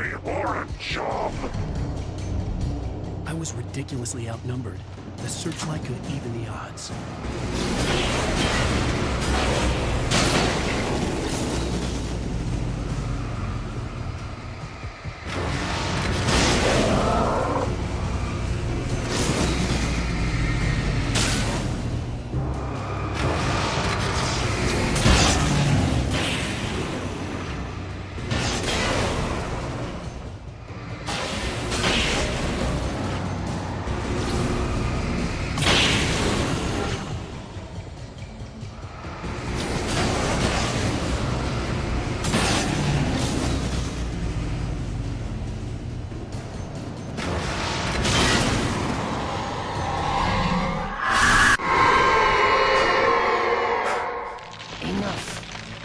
toy or a job. I was ridiculously outnumbered. The searchlight could even the odds.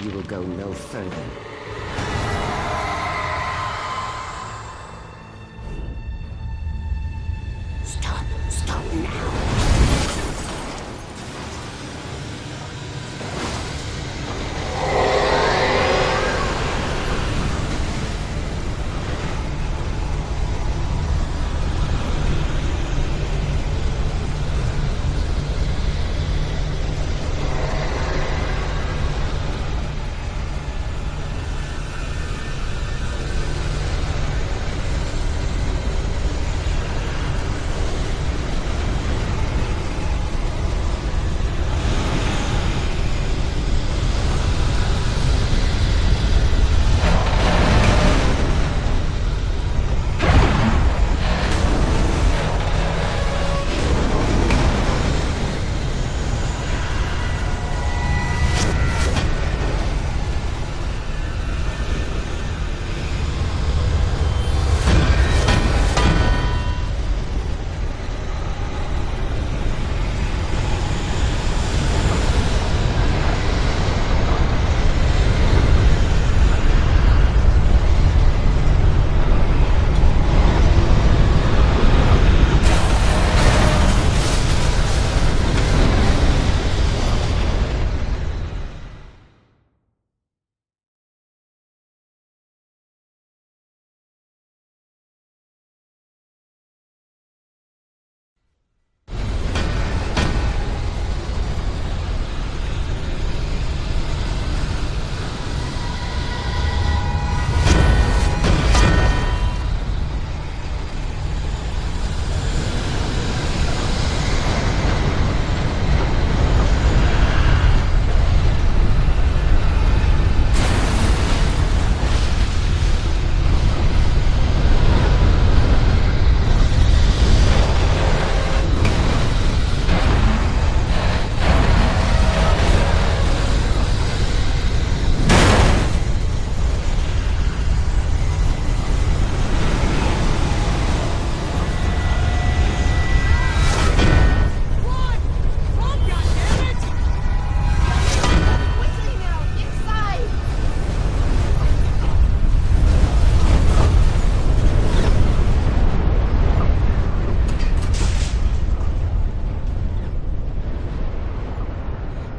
You will go no further. Stop now.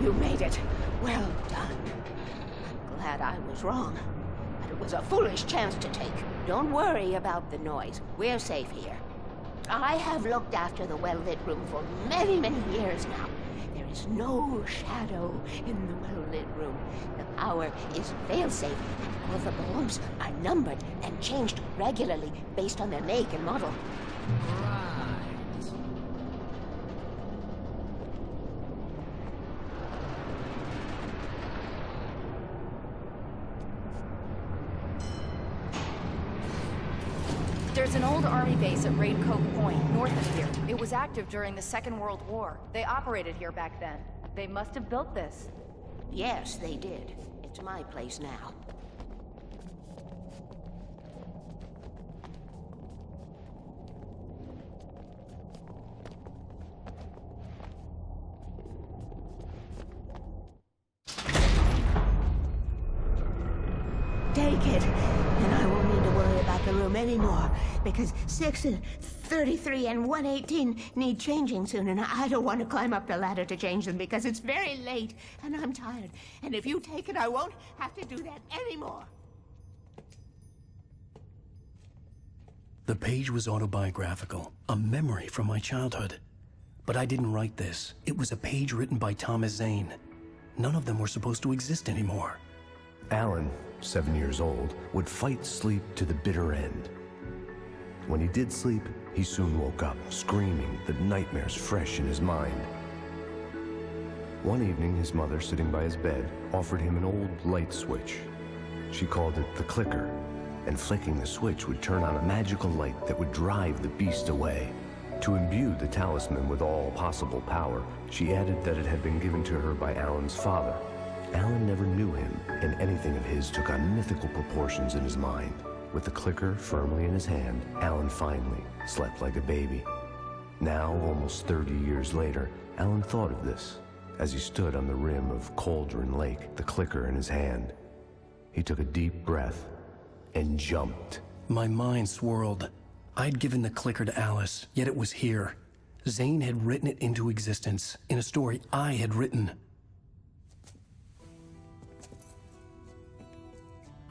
You made it. Well done. I'm glad I was wrong. But it was a foolish chance to take. Don't worry about the noise. We're safe here. I have looked after the well-lit room for many, many years now. There is no shadow in the well-lit room. The power is fail-safe, and all the bulbs are numbered and changed regularly based on their make and model. There's an old army base at Raincoat Point, north of here. It was active during the Second World War. They operated here back then. They must have built this. Yes, they did. It's my place now. Take it, and I won't need to worry about the room anymore, because 6 and 33 and 118 need changing soon, and I don't want to climb up the ladder to change them because it's very late, and I'm tired. And if you take it, I won't have to do that anymore. The page was autobiographical, a memory from my childhood. But I didn't write this. It was a page written by Thomas Zane. None of them were supposed to exist anymore. Alan, 7 years old, would fight sleep to the bitter end. When he did sleep, he soon woke up, screaming, the nightmares fresh in his mind. One evening, his mother, sitting by his bed, offered him an old light switch. She called it the clicker, and flicking the switch would turn on a magical light that would drive the beast away. To imbue the talisman with all possible power, she added that it had been given to her by Alan's father. Alan never knew him, and anything of his took on mythical proportions in his mind. With the clicker firmly in his hand, Alan finally slept like a baby. Now, almost 30 years later, Alan thought of this as he stood on the rim of Cauldron Lake, the clicker in his hand. He took a deep breath and jumped. My mind swirled. I'd given the clicker to Alice, yet it was here. Zane had written it into existence, in a story I had written.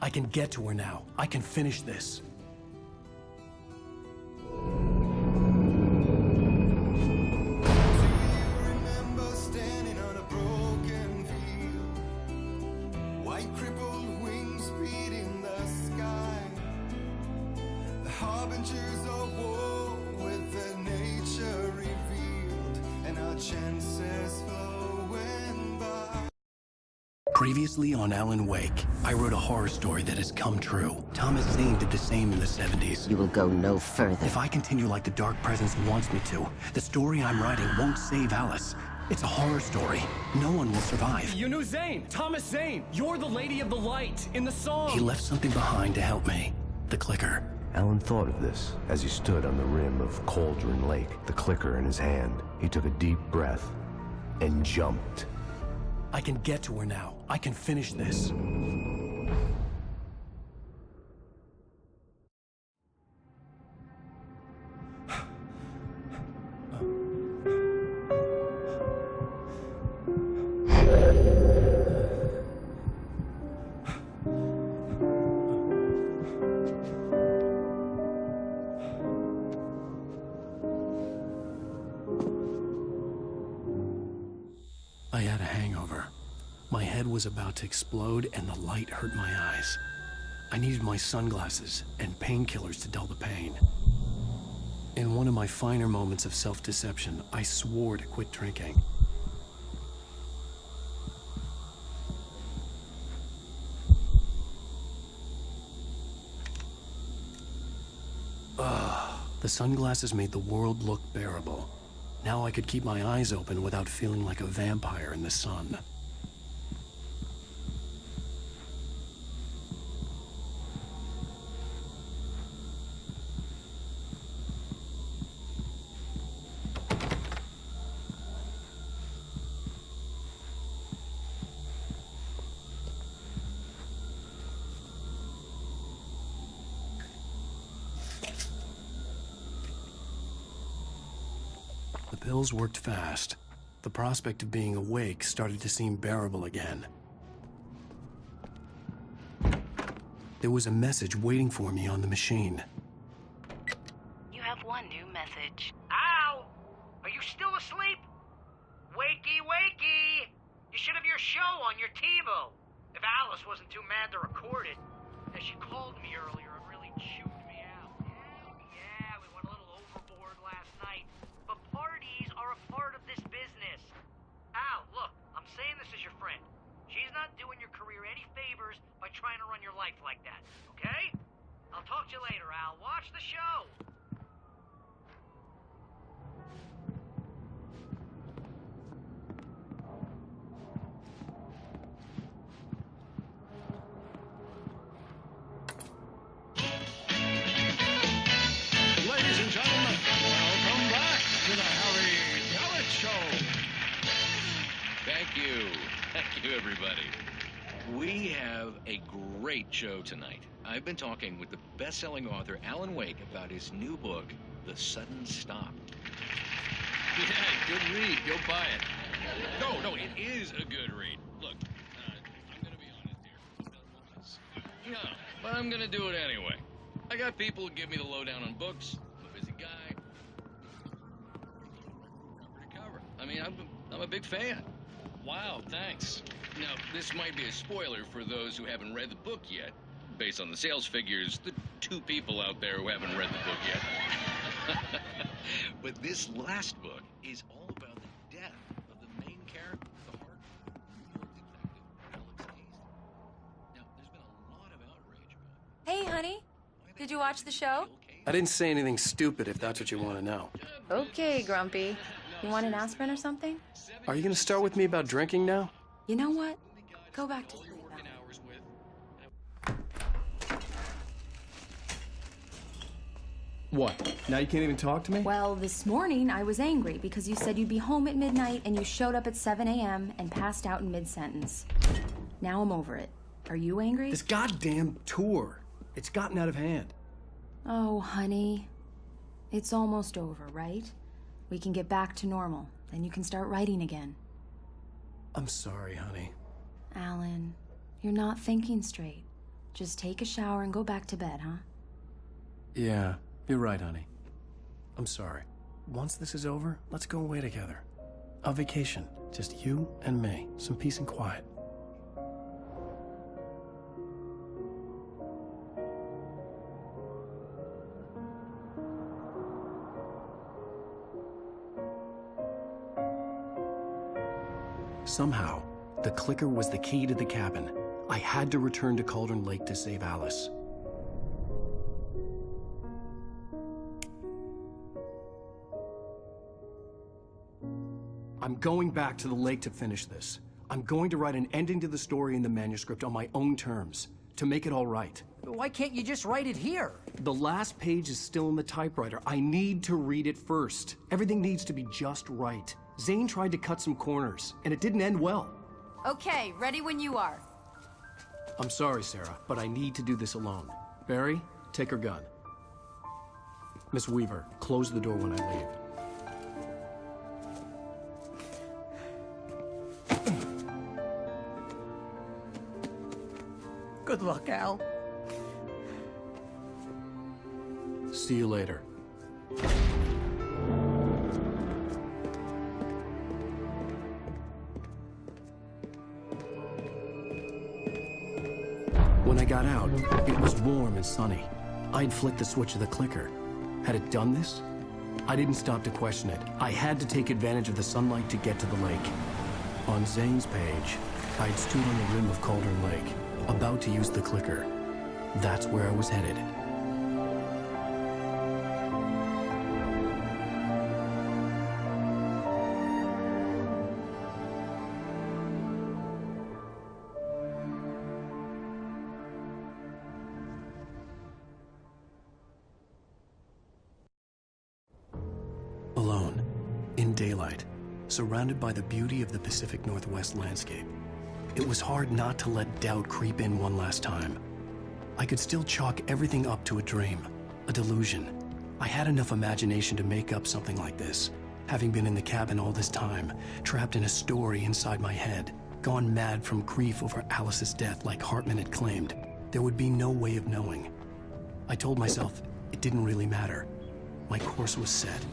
I can get to her now. I can finish this. Previously on Alan Wake, I wrote a horror story that has come true. Thomas Zane did the same in the 70s. You will go no further. If I continue like the Dark Presence wants me to, the story I'm writing won't save Alice. It's a horror story. No one will survive. You knew Zane! Thomas Zane! You're the Lady of the Light in the song! He left something behind to help me. The clicker. Alan thought of this as he stood on the rim of Cauldron Lake, the clicker in his hand. He took a deep breath and jumped. I can get to her now. I can finish this. I had a hangover. My head was about to explode and the light hurt my eyes. I needed my sunglasses and painkillers to dull the pain. In one of my finer moments of self-deception, I swore to quit drinking. The sunglasses made the world look bearable. Now I could keep my eyes open without feeling like a vampire in the sun. The pills worked fast. The prospect of being awake started to seem bearable again. There was a message waiting for me on the machine. You have one new message. Ow! Are you still asleep? Wakey, wakey! You should have your show on your TiVo. If Alice wasn't too mad to record it. And she called me earlier and really chewed me out. Yeah, we went a little overboard last night. But parties are a part of this business. Al, look, I'm saying this as your friend. She's not doing your career any favors by trying to run your life like that, okay? I'll talk to you later, Al. Watch the show. Ladies and gentlemen, welcome back to the Harry Gallet Show. Thank you. Thank you, everybody. We have a great show tonight. I've been talking with the best-selling author Alan Wake about his new book, The Sudden Stop. Yeah, good read. Go buy it. No, it is a good read. Look, I'm going to be honest here. No, but I'm going to do it anyway. I got people who give me the lowdown on books. I'm a busy guy. Cover to cover. I mean, I'm a big fan. Wow, thanks. Now, this might be a spoiler for those who haven't read the book yet. Based on the sales figures, the 2 people out there who haven't read the book yet. But this last book is all about the death of the main character, the heart detective, Alex Hastings. Now, there's been a lot of outrage about Hey, honey. Did you watch the show? I didn't say anything stupid if that's what you want to know. Okay, Grumpy. You want an aspirin or something? Are you going to start with me about drinking now? You know what? Go back to sleep. What? Now you can't even talk to me? Well, this morning I was angry because you said you'd be home at midnight and you showed up at 7 a.m. and passed out in mid-sentence. Now I'm over it. Are you angry? This goddamn tour. It's gotten out of hand. Oh, honey. It's almost over, right? We can get back to normal. Then you can start writing again. I'm sorry, honey. Alan, you're not thinking straight. Just take a shower and go back to bed, huh? Yeah, you're right, honey. I'm sorry. Once this is over, let's go away together. A vacation. Just you and me. Some peace and quiet. Somehow, the clicker was the key to the cabin. I had to return to Cauldron Lake to save Alice. I'm going back to the lake to finish this. I'm going to write an ending to the story in the manuscript on my own terms, to make it all right. Why can't you just write it here? The last page is still in the typewriter. I need to read it first. Everything needs to be just right. Zane tried to cut some corners, and it didn't end well. Okay, ready when you are. I'm sorry, Sarah, but I need to do this alone. Barry, take her gun. Miss Weaver, close the door when I leave. Good luck, Al. See you later. When I got out, it was warm and sunny. I'd flicked the switch of the clicker. Had it done this? I didn't stop to question it. I had to take advantage of the sunlight to get to the lake. On Zane's page, I'd stood on the rim of Cauldron Lake, about to use the clicker. That's where I was headed. Alone, in daylight, surrounded by the beauty of the Pacific Northwest landscape. It was hard not to let doubt creep in one last time. I could still chalk everything up to a dream, a delusion. I had enough imagination to make up something like this, having been in the cabin all this time, trapped in a story inside my head, gone mad from grief over Alice's death like Hartman had claimed. There would be no way of knowing. I told myself it didn't really matter. My course was set.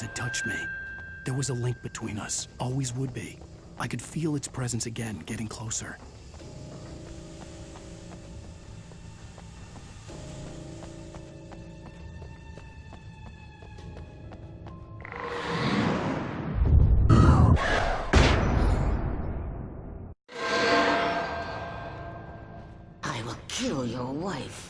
Had touched me. There was a link between us, always would be. I could feel its presence again, getting closer. your wife.